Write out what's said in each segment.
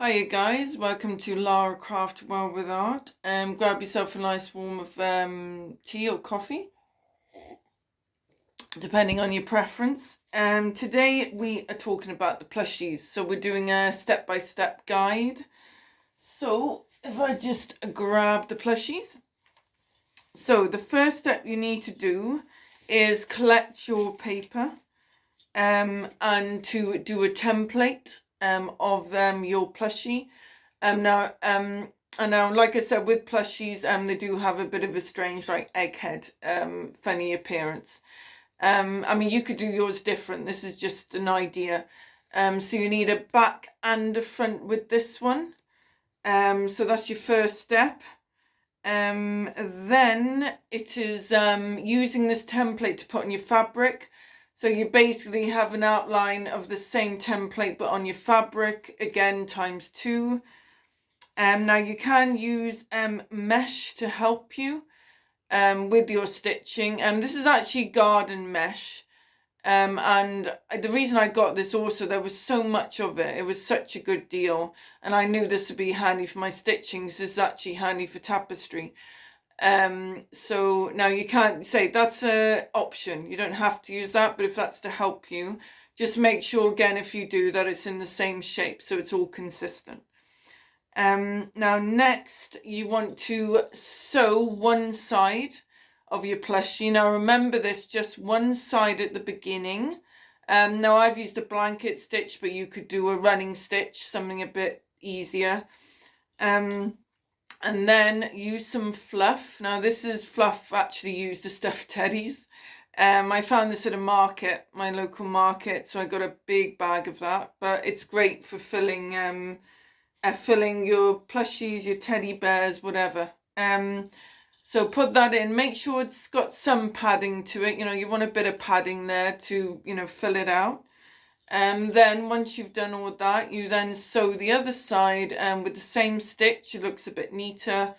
Hiya guys, welcome to Lara Craft Well with Art. Grab yourself a nice warm of tea or coffee, depending on your preference. Today we are talking about the plushies. So we're doing a step-by-step guide. So if I just grab the plushies. So the first step you need to do is collect your paper and to do a template of your plushie. Now, like I said, with plushies, they do have a bit of a strange, like egghead, funny appearance. I mean, you could do yours different. This is just an idea. So you need a back and a front with this one. So that's your first step. Then it is using this template to put on your fabric. So you basically have an outline of the same template, but on your fabric, again, ×2. Now you can use mesh to help you with your stitching. This is actually garden mesh. And the reason I got this also, there was so much of it. It was such a good deal. And I knew this would be handy for my stitching. This is actually handy for tapestry. So now you can't say that's an option. You don't have to use that, but if that's to help you, just make sure again, if you do, that it's in the same shape so it's all consistent. Now next you want to sew one side of your plushie. Now remember this, just one side at the beginning. Now I've used a blanket stitch, but you could do a running stitch, something a bit easier. And then use some fluff. Now this is fluff actually used to stuff teddies. I found this at a market, my local market, so I got a big bag of that. But it's great for filling your plushies, your teddy bears, whatever. So put that in. Make sure it's got some padding to it. You know, you want a bit of padding there to, you know, fill it out. Then once you've done all that, you then sew the other side with the same stitch. It looks a bit neater,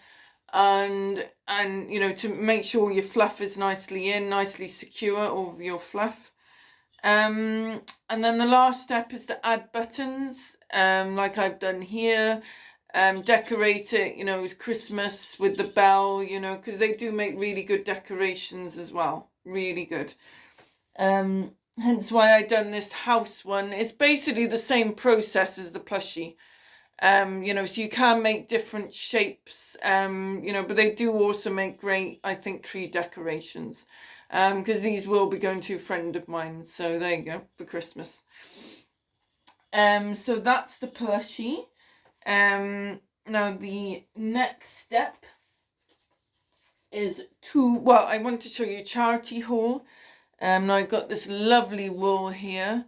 and you know, to make sure your fluff is nicely in, nicely secure over your fluff. And then the last step is to add buttons, like I've done here. Decorate it, you know, with Christmas, with the bell, you know, because they do make really good decorations as well. Really good. Hence why I done this house one. It's basically the same process as the plushie. You know, so you can make different shapes, you know, but they do also make great, I think, tree decorations. Because these will be going to a friend of mine. So there you go, for Christmas. So that's the plushie. Now the next step is I want to show you a charity haul. Now I've got this lovely wool here,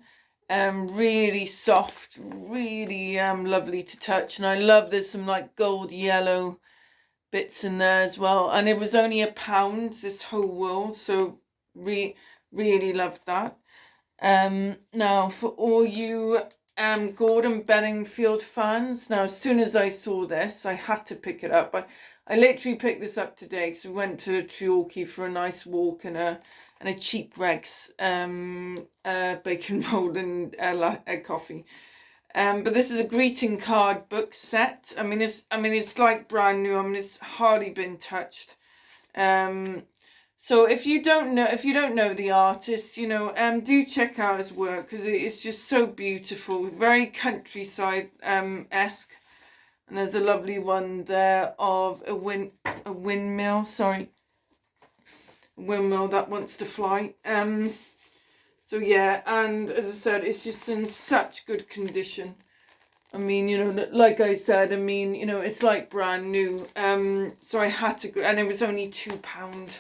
really soft, really lovely to touch, and I love there's some like gold yellow bits in there as well, and it was only £1 this whole wool, so really loved that. Now for all you Gordon Benningfield fans, now as soon as I saw this, I had to pick it up. I literally picked this up today because we went to Treorchy for a nice walk and a cheap Greggs bacon roll and egg coffee. But this is a greeting card book set. I mean it's like brand new. I mean it's hardly been touched. So if you don't know the artist, you know, do check out his work because it's just so beautiful, very countryside esque. And there's a lovely one there of a windmill. Sorry, a windmill that wants to fly. So yeah, and as I said, it's just in such good condition. I mean, you know, like I said, I mean, you know, it's like brand new. So I had to, and it was only £2.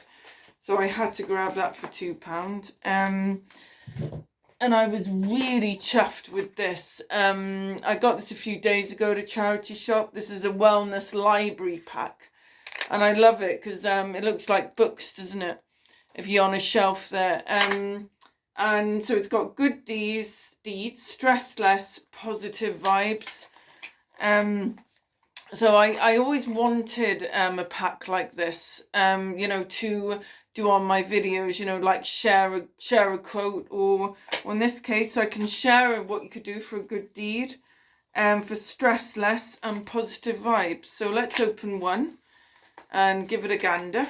So I had to grab that for £2. And I was really chuffed with this. I got this a few days ago at a charity shop. This is a wellness library pack. And I love it because it looks like books, doesn't it? If you're on a shelf there. And so it's got good deeds, stress less, positive vibes. So I always wanted a pack like this, you know, to do on my videos, you know, like share a quote, or in this case I can share what you could do for a good deed. for stress less and positive vibes. So let's open one and give it a gander.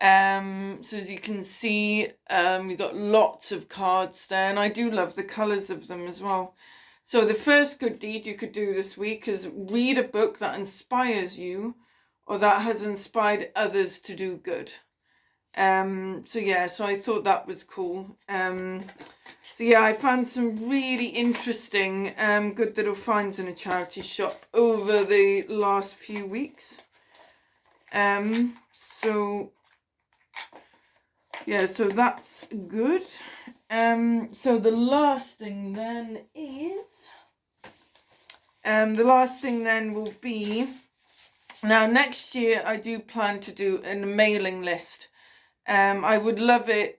So as you can see, we've got lots of cards there, and I do love the colours of them as well. So the first good deed you could do this week is read a book that inspires you or that has inspired others to do good. So yeah, so I thought that was cool. So yeah, I found some really interesting good little finds in a charity shop over the last few weeks. So yeah, so that's good. So the last thing then will be, now next year I do plan to do a mailing list. I would love it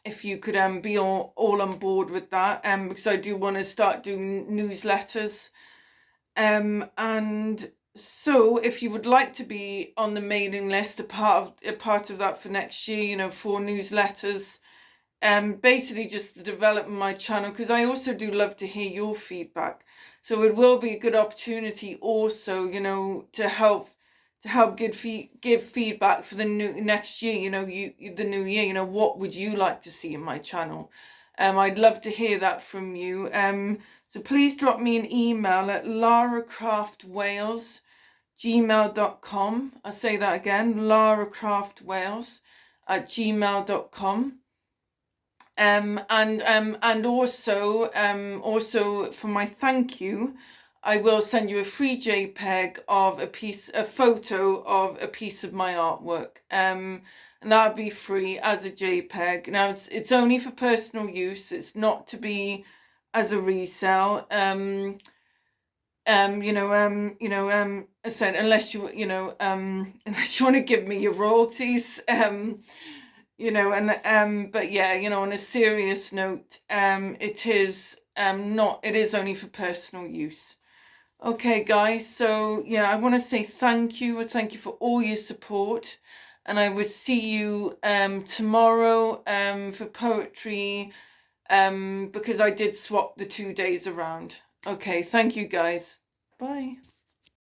if you could be all on board with that, because I do want to start doing newsletters. And so if you would like to be on the mailing list, a part of that for next year, you know, for newsletters, basically just to develop my channel, because I also do love to hear your feedback. So it will be a good opportunity also, you know, to help give feedback for the next year, you know, the new year, you know, what would you like to see in my channel? I'd love to hear that from you. So please drop me an email at laracraftwales@gmail.com. I'll say that again, laracraftwales@gmail.com. And also for my thank you, I will send you a free JPEG of a photo of a piece of my artwork. And that'll be free as a JPEG. Now it's only for personal use. It's not to be as a resale. I said, unless you unless you want to give me your royalties. But yeah, you know, on a serious note, it is only for personal use. Okay, guys, so yeah, I want to say thank you for all your support, and I will see you tomorrow for poetry, because I did swap the 2 days around. Okay, thank you guys. Bye.